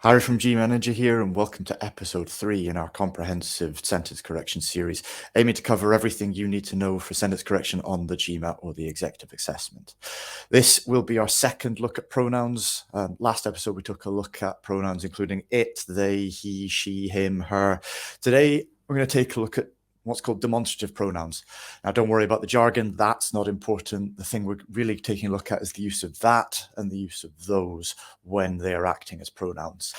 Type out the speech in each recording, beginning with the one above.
Harry from GMAT Ninja here, and welcome to episode 3 in our comprehensive sentence correction series, aiming to cover everything you need to know for sentence correction on the GMAT or the executive assessment. This will be our second look at pronouns. Last episode, we took a look at pronouns including it, they, he, she, him, her. Today, we're going to take a look at what's called demonstrative pronouns. Now, don't worry about the jargon. That's not important. The thing we're really taking a look at is the use of that and the use of those when they are acting as pronouns.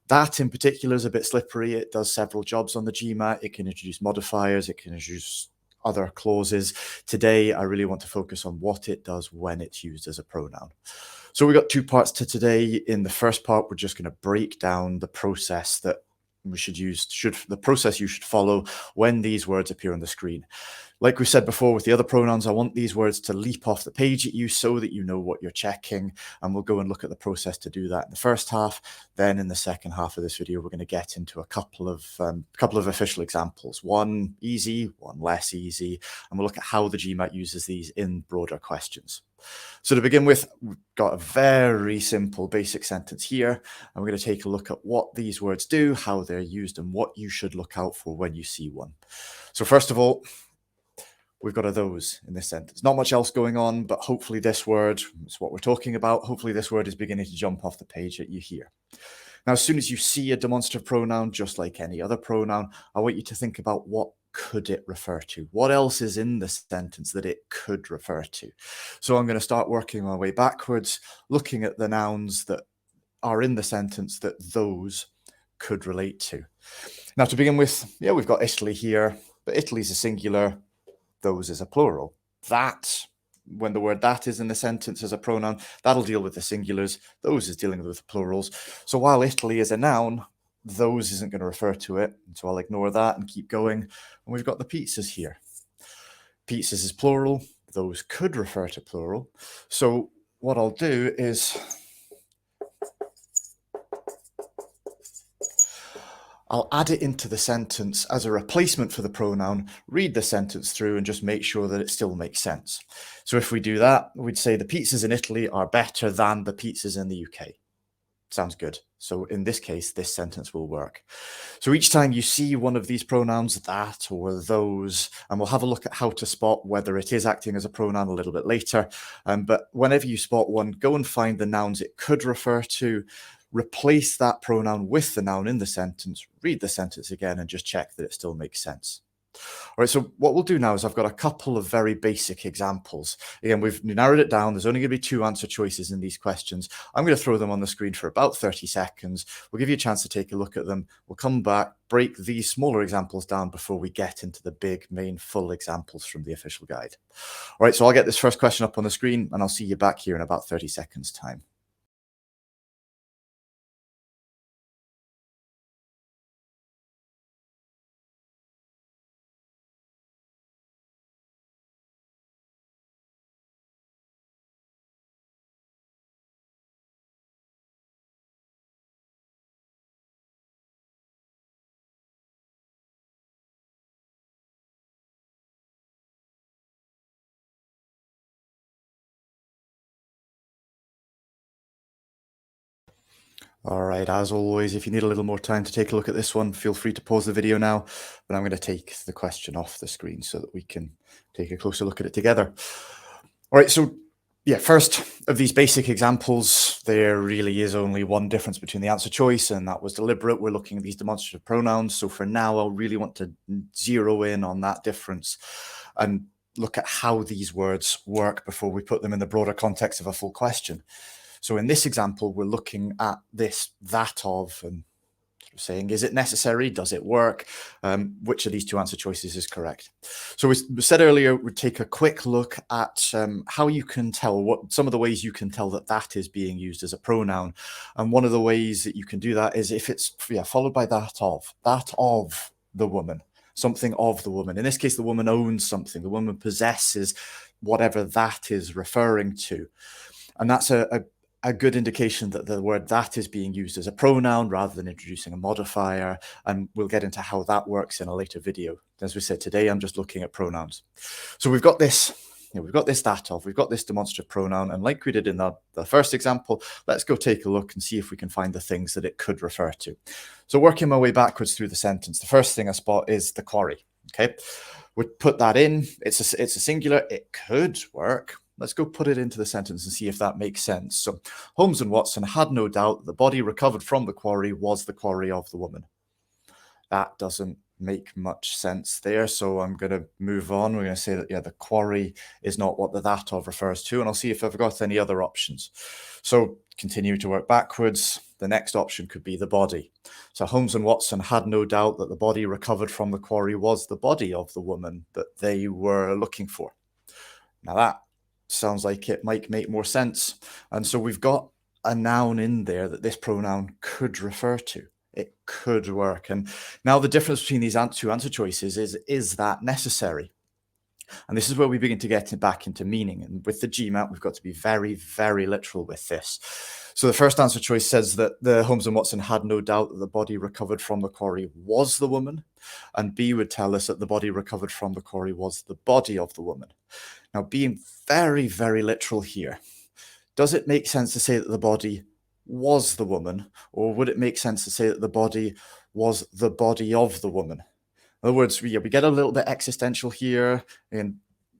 That in particular is a bit slippery. It does several jobs on the GMAT. It can introduce modifiers. It can introduce other clauses. Today, I really want to focus on what it does when it's used as a pronoun. So we've got two parts to today. In the first part, we're just going to break down the process that we should use, the process you should follow when these words appear on the screen. Like we said before with the other pronouns, I want these words to leap off the page at you so that you know what you're checking. And we'll go and look at the process to do that in the first half. Then in the second half of this video, we're going to get into a couple of official examples. One easy, one less easy. And we'll look at how the GMAT uses these in broader questions. So to begin with, we've got a very simple basic sentence here, and we're going to take a look at what these words do, how they're used, and what you should look out for when you see one. So first of all, we've got a those in this sentence. Not much else going on, but hopefully this word is what we're talking about. Hopefully this word is beginning to jump off the page at you here. Now, as soon as you see a demonstrative pronoun, just like any other pronoun, I want you to think about what could it refer to? What else is in the sentence that it could refer to? So I'm going to start working my way backwards, looking at the nouns that are in the sentence that those could relate to. Now, to begin with, we've got Italy here, but Italy is a singular, those is a plural. That, when the word that is in the sentence as a pronoun, that'll deal with the singulars, those is dealing with the plurals. So while Italy is a noun, those isn't going to refer to it, so I'll ignore that and keep going. And we've got the pizzas here. Pizzas is plural, those could refer to plural. So what I'll do is I'll add it into the sentence as a replacement for the pronoun, read the sentence through and just make sure that it still makes sense. So if we do that, we'd say the pizzas in Italy are better than the pizzas in the UK. Sounds good. So in this case, this sentence will work. So each time you see one of these pronouns, that or those, and we'll have a look at how to spot whether it is acting as a pronoun a little bit later. But whenever you spot one, go and find the nouns it could refer to, replace that pronoun with the noun in the sentence, read the sentence again, and just check that it still makes sense. All right, so what we'll do now is I've got a couple of very basic examples. Again, we've narrowed it down. There's only going to be 2 answer choices in these questions. I'm going to throw them on the screen for about 30 seconds. We'll give you a chance to take a look at them. We'll come back, break these smaller examples down before we get into the big, main, full examples from the official guide. All right, so I'll get this first question up on the screen, and I'll see you back here in about 30 seconds' time. All right, as always, if you need a little more time to take a look at this one, feel free to pause the video now, but I'm going to take the question off the screen so that we can take a closer look at it together. All right, so first of these basic examples, there really is only one difference between the answer choice, and that was deliberate. We're looking at these demonstrative pronouns. So for now, I'll really want to zero in on that difference and look at how these words work before we put them in the broader context of a full question. So in this example, we're looking at this, that of, and sort of saying, is it necessary? Does it work? Which of these 2 answer choices is correct? So we said earlier, we'd take a quick look at how you can tell, what some of the ways you can tell that that is being used as a pronoun. And one of the ways that you can do that is if it's followed by that of the woman, something of the woman. In this case, the woman owns something. The woman possesses whatever that is referring to. And that's a good indication that the word that is being used as a pronoun rather than introducing a modifier. And we'll get into how that works in a later video. As we said, today I'm just looking at pronouns. So we've got this we've got this that of, we've got this demonstrative pronoun, and like we did in the first example, let's go take a look and see if we can find the things that it could refer to. So working my way backwards through the sentence, the first thing I spot is the quarry. Okay, we put that in. It's a singular. It could work. Let's go put it into the sentence and see if that makes sense. So Holmes and Watson had no doubt that the body recovered from the quarry was the quarry of the woman. That doesn't make much sense there, so I'm going to move on. We're going to say that, yeah, the quarry is not what the that of refers to, and I'll see if I've got any other options. So continue to work backwards. The next option could be the body. So Holmes and Watson had no doubt that the body recovered from the quarry was the body of the woman that they were looking for. Now that sounds like it might make more sense. And so we've got a noun in there that this pronoun could refer to. It could work. And now the difference between these two answer choices is that necessary? And this is where we begin to get back into meaning. And with the GMAT, we've got to be very, very literal with this. So the first answer choice says that the Holmes and Watson had no doubt that the body recovered from the quarry was the woman. And B would tell us that the body recovered from the quarry was the body of the woman. Now, being very, very literal here, does it make sense to say that the body was the woman, or would it make sense to say that the body was the body of the woman? In other words, we get a little bit existential here, and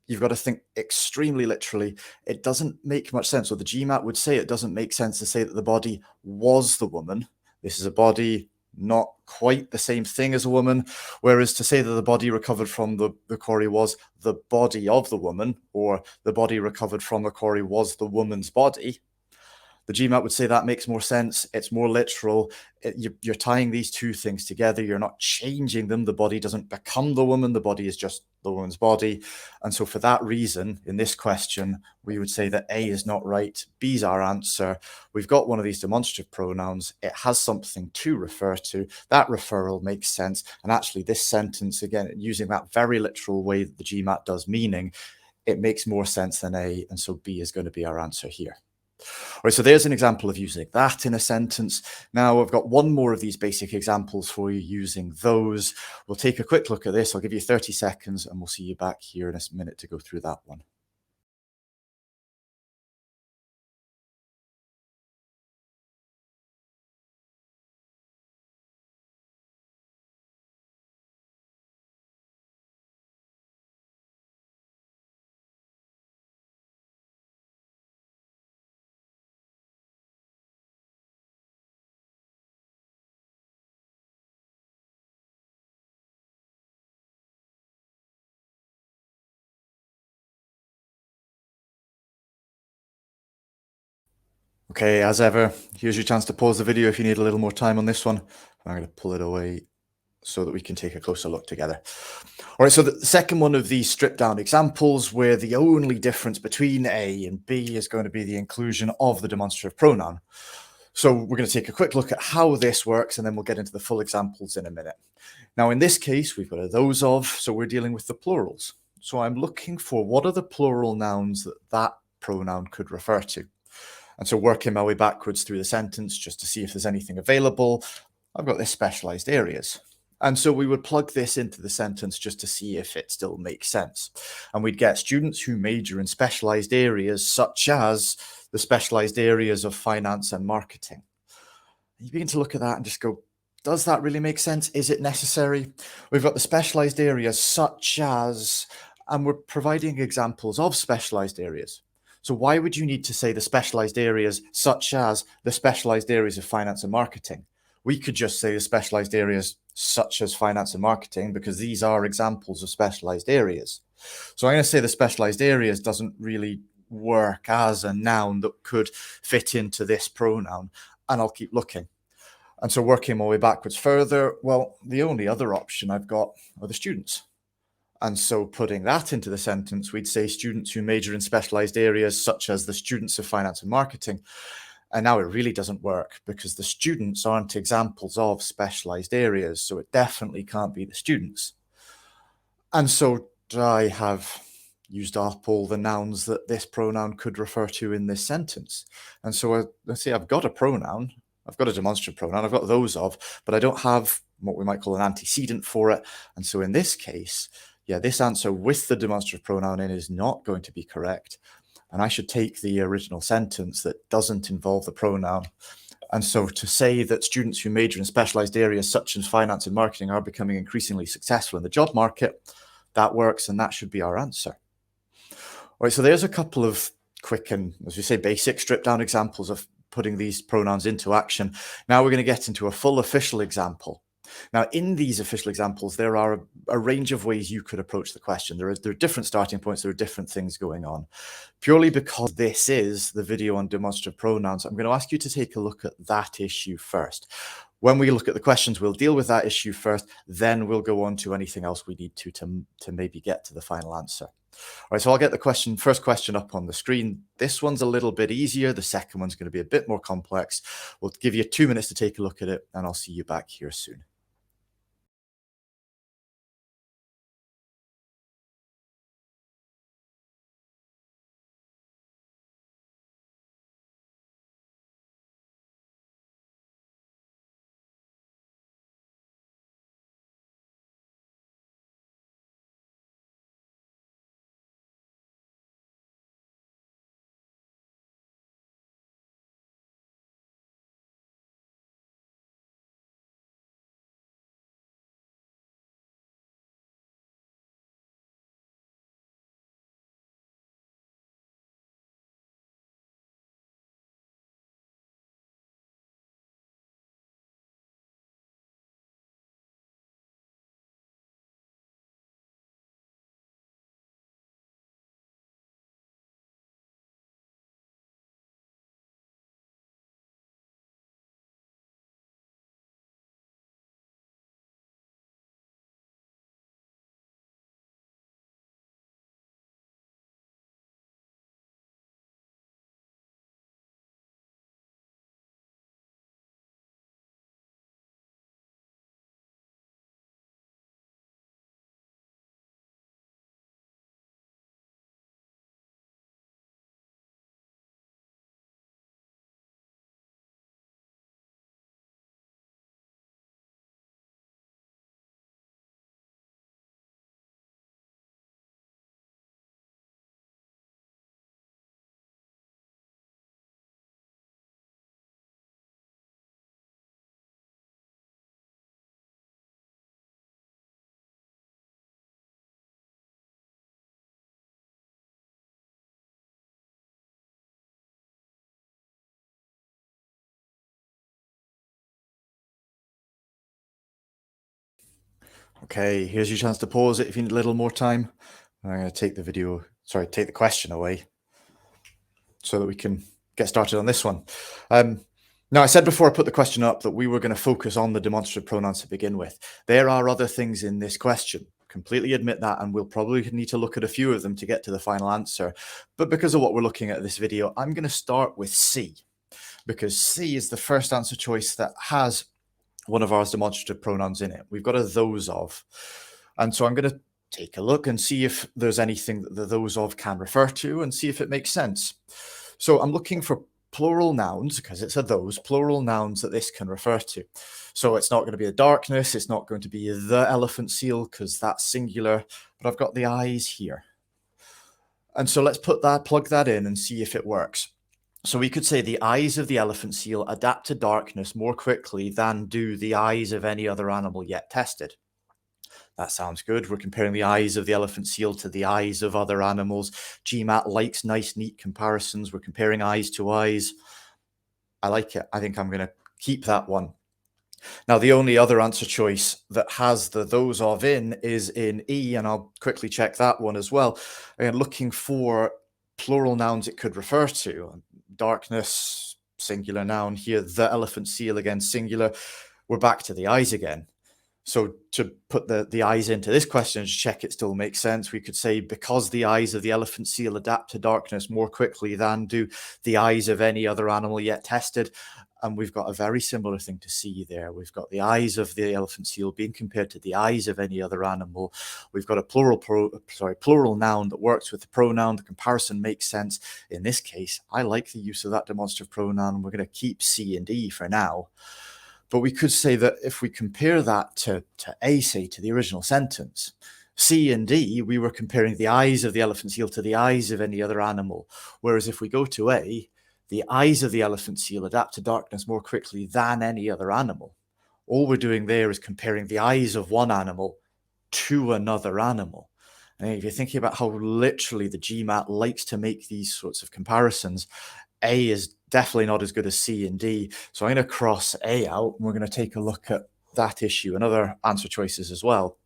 you've got to think extremely literally. It doesn't make much sense. Or the GMAT would say it doesn't make sense to say that the body was the woman. This is a body, not quite the same thing as a woman. Whereas to say that the body recovered from the quarry was the body of the woman, or the body recovered from the quarry was the woman's body, the GMAT would say that makes more sense. It's more literal. You're tying these two things together. You're not changing them. The body doesn't become the woman. The body is just the woman's body. And so for that reason, in this question, we would say that A is not right. B is our answer. We've got one of these demonstrative pronouns. It has something to refer to. That referral makes sense. And actually, this sentence, again, using that very literal way that the GMAT does meaning, it makes more sense than A. And so B is going to be our answer here. All right, so there's an example of using that in a sentence. Now I've got one more of these basic examples for you using those. We'll take a quick look at this. I'll give you 30 seconds and we'll see you back here in a minute to go through that one. Okay, as ever, here's your chance to pause the video if you need a little more time on this one. I'm going to pull it away so that we can take a closer look together. All right, so the second one of these stripped down examples where the only difference between A and B is going to be the inclusion of the demonstrative pronoun. So we're going to take a quick look at how this works, and then we'll get into the full examples in a minute. Now, in this case, we've got a those of, so we're dealing with the plurals. So I'm looking for what are the plural nouns that pronoun could refer to. And so working my way backwards through the sentence just to see if there's anything available, I've got this specialized areas. And so we would plug this into the sentence just to see if it still makes sense. And we'd get students who major in specialized areas, such as the specialized areas of finance and marketing. You begin to look at that and just go, does that really make sense? Is it necessary? We've got the specialized areas such as, and we're providing examples of specialized areas. So why would you need to say the specialized areas such as the specialized areas of finance and marketing? We could just say the specialized areas such as finance and marketing because these are examples of specialized areas. So I'm going to say the specialized areas doesn't really work as a noun that could fit into this pronoun, and I'll keep looking. And so working my way backwards further, well, the only other option I've got are the students. And so putting that into the sentence, we'd say students who major in specialized areas such as the students of finance and marketing. And now it really doesn't work because the students aren't examples of specialized areas. So it definitely can't be the students. And so I have used up all the nouns that this pronoun could refer to in this sentence. And so let's say I've got a pronoun, I've got a demonstrative pronoun, I've got those of, but I don't have what we might call an antecedent for it. And so in this case, yeah, this answer with the demonstrative pronoun in is not going to be correct. And I should take the original sentence that doesn't involve the pronoun. And so to say that students who major in specialized areas such as finance and marketing are becoming increasingly successful in the job market, that works, and that should be our answer. All right, so there's a couple of quick and, as we say, basic stripped down examples of putting these pronouns into action. Now we're going to get into a full official example. Now, in these official examples, there are a range of ways you could approach the question. There are different starting points, there are different things going on. Purely because this is the video on demonstrative pronouns, I'm going to ask you to take a look at that issue first. When we look at the questions, we'll deal with that issue first, then we'll go on to anything else we need to maybe get to the final answer. All right, so I'll get the first question up on the screen. This one's a little bit easier. The second one's going to be a bit more complex. We'll give you 2 minutes to take a look at it, and I'll see you back here soon. Okay, here's your chance to pause it if you need a little more time. I'm going to take take the question away so that we can get started on this one. Now, I said before I put the question up that we were going to focus on the demonstrative pronouns to begin with. There are other things in this question. Completely admit that, and we'll probably need to look at a few of them to get to the final answer. But because of what we're looking at this video, I'm going to start with C, because C is the first answer choice that has one of our demonstrative pronouns in it. We've got a those of. And so I'm going to take a look and see if there's anything that the those of can refer to and see if it makes sense. So I'm looking for plural nouns, because it's a those, plural nouns that this can refer to. So it's not going to be the darkness, it's not going to be the elephant seal, because that's singular, but I've got the eyes here. And so let's plug that in and see if it works. So we could say the eyes of the elephant seal adapt to darkness more quickly than do the eyes of any other animal yet tested. That sounds good. We're comparing the eyes of the elephant seal to the eyes of other animals. GMAT likes nice, neat comparisons. We're comparing eyes to eyes. I like it. I think I'm going to keep that one. Now, the only other answer choice that has the those of in is in E, and I'll quickly check that one as well. Again, looking for plural nouns it could refer to. Darkness, singular noun here. The elephant seal, again, singular. We're back to the eyes again. So to put the eyes into this question and check it still makes sense, we could say because the eyes of the elephant seal adapt to darkness more quickly than do the eyes of any other animal yet tested. And we've got a very similar thing to see there. We've got the eyes of the elephant seal being compared to the eyes of any other animal. We've got a plural noun that works with the pronoun. The comparison makes sense. In this case, I like the use of that demonstrative pronoun. We're going to keep C and E for now. But we could say that if we compare that to A, say, to the original sentence, C and D, we were comparing the eyes of the elephant seal to the eyes of any other animal. Whereas if we go to A, the eyes of the elephant seal adapt to darkness more quickly than any other animal. All we're doing there is comparing the eyes of one animal to another animal. And if you're thinking about how literally the GMAT likes to make these sorts of comparisons, A is definitely not as good as C and D. So I'm going to cross A out, and we're going to take a look at that issue and other answer choices as well.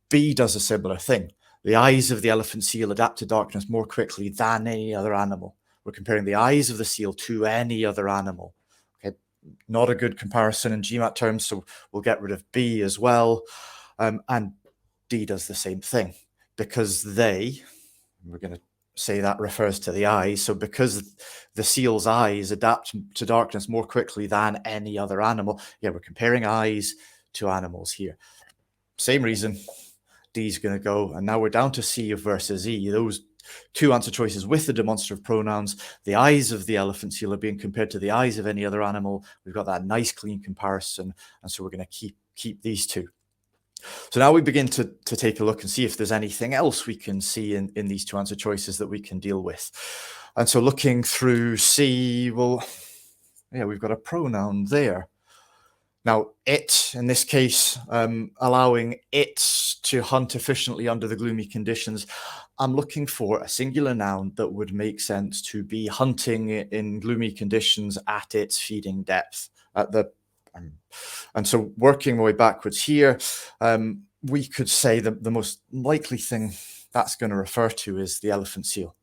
B does a similar thing. The eyes of the elephant seal adapt to darkness more quickly than any other animal. We're comparing the eyes of the seal to any other animal. Okay, not a good comparison in GMAT terms, so we'll get rid of B as well. And D does the same thing because we're going to say that refers to the eyes. So because the seal's eyes adapt to darkness more quickly than any other animal, yeah, we're comparing eyes to animals here. Same reason, D's going to go. And now we're down to C versus E. Those two answer choices with the demonstrative pronouns. The eyes of the elephant seal are being compared to the eyes of any other animal. We've got that nice clean comparison. And so we're going to keep these two. So now we begin to take a look and see if there's anything else we can see in these two answer choices that we can deal with. And so looking through C, well, yeah, we've got a pronoun there. Now, it, in this case, allowing it to hunt efficiently under the gloomy conditions, I'm looking for a singular noun that would make sense to be hunting in gloomy conditions at its feeding depth. And so working my way backwards here, we could say that the most likely thing that's going to refer to is the elephant seal.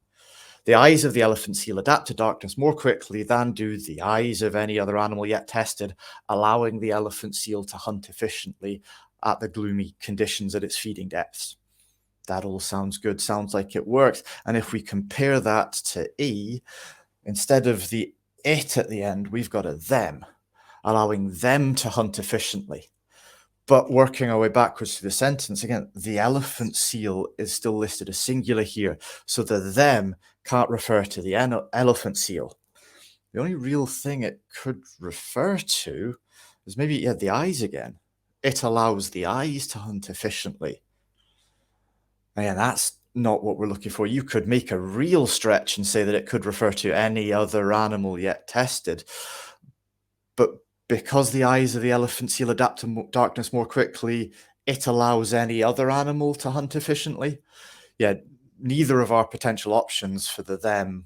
The eyes of the elephant seal adapt to darkness more quickly than do the eyes of any other animal yet tested, allowing the elephant seal to hunt efficiently at the gloomy conditions at its feeding depths. That all sounds good, sounds like it works. And if we compare that to E, instead of the it at the end, we've got a them, allowing them to hunt efficiently. But working our way backwards through the sentence, again, the elephant seal is still listed as singular here. So the them can't refer to the elephant seal. The only real thing it could refer to is maybe, yeah, the eyes again. It allows the eyes to hunt efficiently. Again, that's not what we're looking for. You could make a real stretch and say that it could refer to any other animal yet tested. But because the eyes of the elephant seal adapt to darkness more quickly, it allows any other animal to hunt efficiently. Yeah, neither of our potential options for the them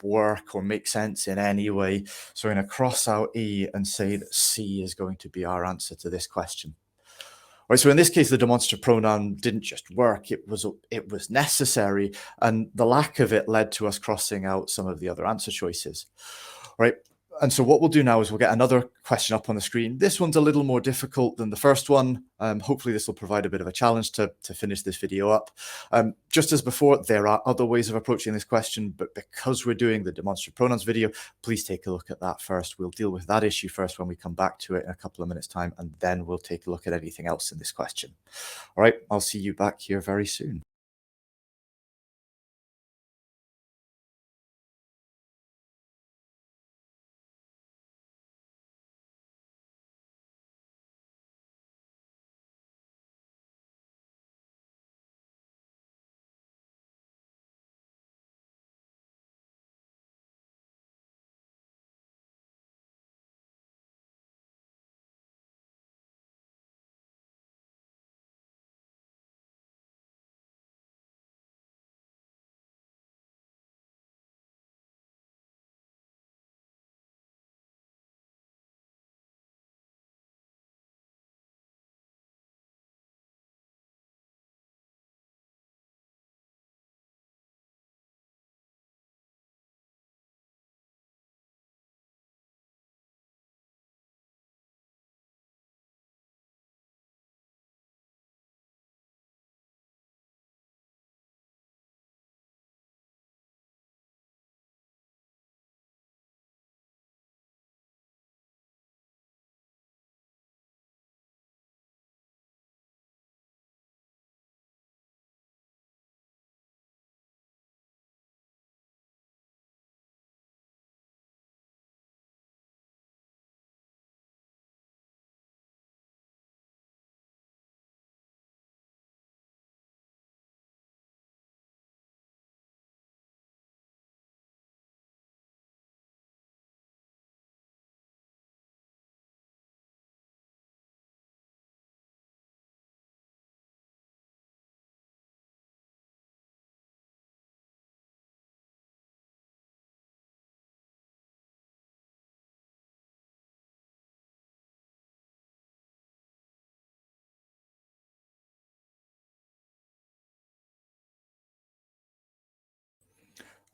work or make sense in any way. So we're going to cross out E and say that C is going to be our answer to this question. All right, so in this case, the demonstrative pronoun didn't just work, it was necessary, and the lack of it led to us crossing out some of the other answer choices. All right, and so what we'll do now is we'll get another question up on the screen. This one's a little more difficult than the first one. Hopefully this will provide a bit of a challenge to finish this video up. Just as before, there are other ways of approaching this question, but because we're doing the demonstrative pronouns video, please take a look at that first. We'll deal with that issue first when we come back to it in a couple of minutes' time, and then we'll take a look at anything else in this question. All right, I'll see you back here very soon.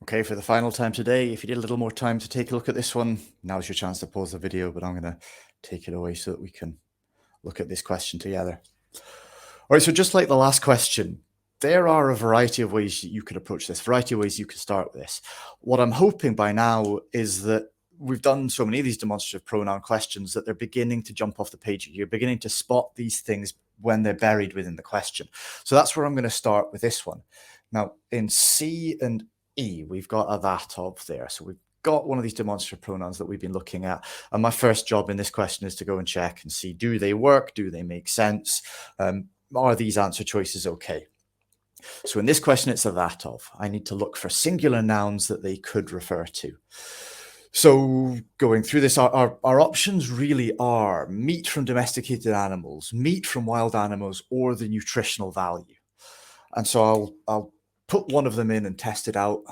Okay, for the final time today, if you need a little more time to take a look at this one, now's your chance to pause the video, but I'm going to take it away so that we can look at this question together. All right, so just like the last question, there are a variety of ways you could approach this, variety of ways you could start with this. What I'm hoping by now is that we've done so many of these demonstrative pronoun questions that they're beginning to jump off the page. You're beginning to spot these things when they're buried within the question. So that's where I'm going to start with this one. Now, in C and E, we've got a that of there. So we've got one of these demonstrative pronouns that we've been looking at. And my first job in this question is to go and check and see, do they work? Do they make sense? Are these answer choices okay? So in this question, it's a that of. I need to look for singular nouns that they could refer to. So going through this, our options really are meat from domesticated animals, meat from wild animals, or the nutritional value. And so I'll put one of them in and test it out.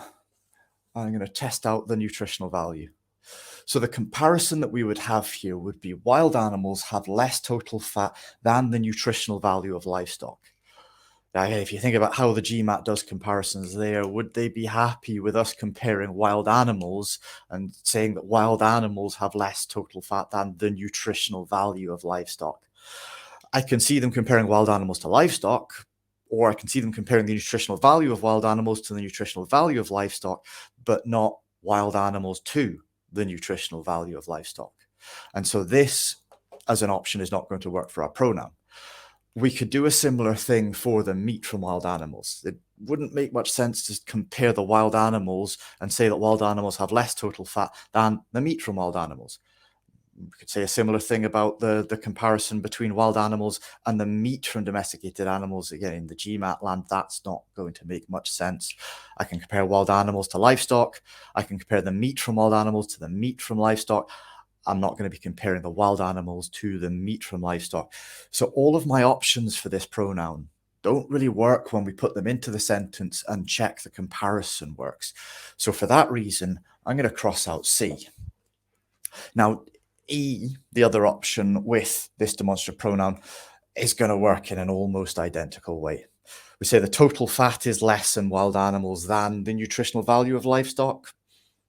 I'm going to test out the nutritional value. So the comparison that we would have here would be wild animals have less total fat than the nutritional value of livestock. Now, if you think about how the GMAT does comparisons there, would they be happy with us comparing wild animals and saying that wild animals have less total fat than the nutritional value of livestock? I can see them comparing wild animals to livestock, or I can see them comparing the nutritional value of wild animals to the nutritional value of livestock, but not wild animals to the nutritional value of livestock. And so this, as an option, is not going to work for our pronoun. We could do a similar thing for the meat from wild animals. It wouldn't make much sense to compare the wild animals and say that wild animals have less total fat than the meat from wild animals. We could say a similar thing about the comparison between wild animals and the meat from domesticated animals. Again, in the GMAT land, that's not going to make much sense. I can compare wild animals to livestock. I can compare the meat from wild animals to the meat from livestock. I'm not going to be comparing the wild animals to the meat from livestock. So all of my options for this pronoun don't really work when we put them into the sentence and check the comparison works. So for that reason, I'm going to cross out C. Now, E, the other option with this demonstrative pronoun, is going to work in an almost identical way. We say the total fat is less in wild animals than the nutritional value of livestock.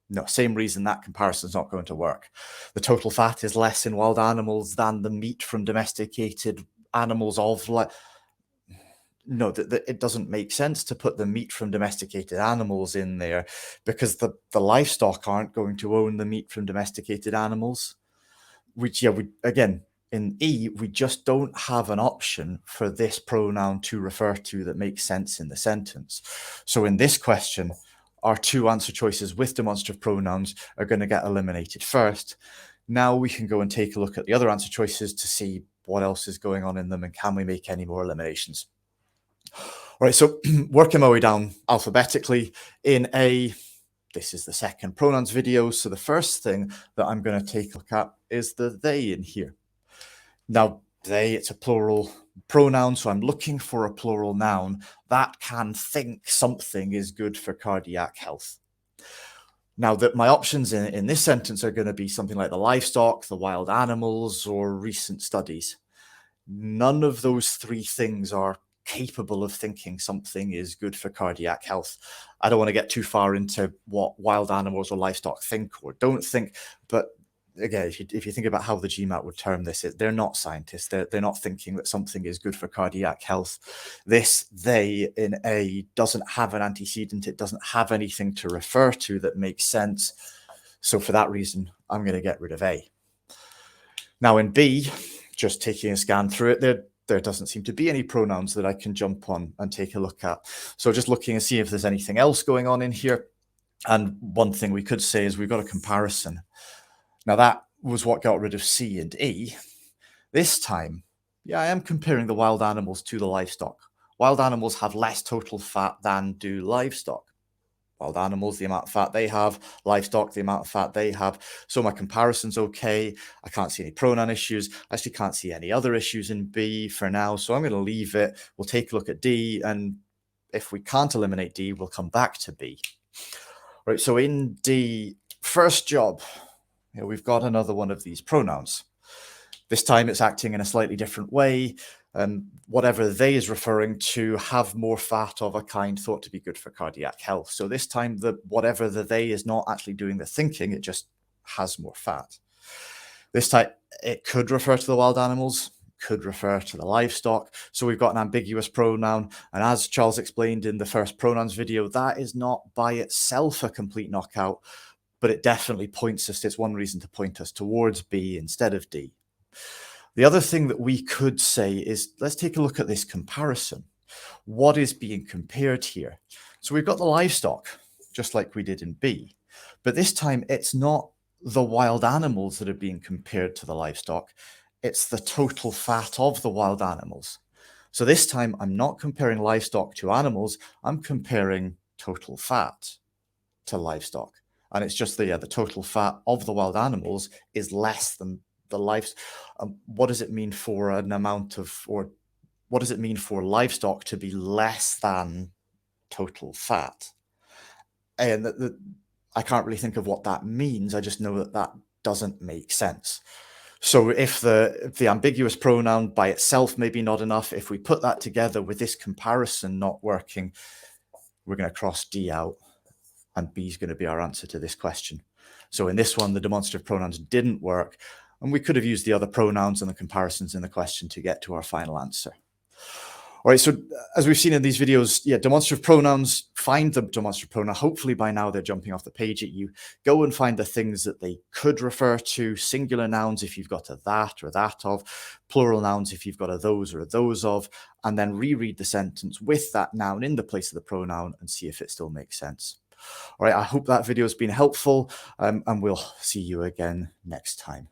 No, same reason that comparison is not going to work. The total fat is less in wild animals than the meat from domesticated animals of no, it doesn't make sense to put the meat from domesticated animals in there because the livestock aren't going to own the meat from domesticated animals. Which, again, in E, we just don't have an option for this pronoun to refer to that makes sense in the sentence. So in this question, our two answer choices with demonstrative pronouns are going to get eliminated first. Now we can go and take a look at the other answer choices to see what else is going on in them and can we make any more eliminations. All right, so working my way down alphabetically in A, this is the second pronouns video. So the first thing that I'm going to take a look at is the they in here. Now, they, it's a plural pronoun, so I'm looking for a plural noun that can think something is good for cardiac health. Now, that my options in this sentence are going to be something like the livestock, the wild animals, or recent studies. None of those three things are capable of thinking something is good for cardiac health. I don't want to get too far into what wild animals or livestock think or don't think, but again, if you think about how the GMAT would term this, they're not scientists. They're not thinking that something is good for cardiac health. This they in A doesn't have an antecedent. It doesn't have anything to refer to that makes sense. So for that reason, I'm going to get rid of A. Now in B, just taking a scan through it, there doesn't seem to be any pronouns that I can jump on and take a look at. So just looking and see if there's anything else going on in here. And one thing we could say is we've got a comparison. Now that was what got rid of C and E. This time, I am comparing the wild animals to the livestock. Wild animals have less total fat than do livestock. Wild animals, the amount of fat they have, livestock, the amount of fat they have. So my comparison's okay. I can't see any pronoun issues. I actually can't see any other issues in B for now. So I'm going to leave it. We'll take a look at D. And if we can't eliminate D, we'll come back to B. Right, so in D, first job, we've got another one of these pronouns. This time it's acting in a slightly different way. whatever they is referring to have more fat of a kind thought to be good for cardiac health. So this time, whatever the they is not actually doing the thinking, it just has more fat. This time, it could refer to the wild animals, could refer to the livestock. So we've got an ambiguous pronoun. And as Charles explained in the first pronouns video, that is not by itself a complete knockout, but it definitely points us, it's one reason to point us towards B instead of D. The other thing that we could say is, let's take a look at this comparison. What is being compared here? So we've got the livestock, just like we did in B, but this time it's not the wild animals that are being compared to the livestock, it's the total fat of the wild animals. So this time I'm not comparing livestock to animals, I'm comparing total fat to livestock. And it's just the total fat of the wild animals is less than the livestock. What does it mean for an amount of, or what does it mean for livestock to be less than total fat? And I can't really think of what that means. I just know that that doesn't make sense. So if the ambiguous pronoun by itself may be not enough, if we put that together with this comparison not working, we're going to cross D out, and B is going to be our answer to this question. So in this one, the demonstrative pronouns didn't work, and we could have used the other pronouns and the comparisons in the question to get to our final answer. All right, so as we've seen in these videos, demonstrative pronouns, find the demonstrative pronoun. Hopefully by now they're jumping off the page at you. Go and find the things that they could refer to, singular nouns if you've got a that or that of, plural nouns if you've got a those or a those of, and then reread the sentence with that noun in the place of the pronoun and see if it still makes sense. All right, I hope that video has been helpful, and we'll see you again next time.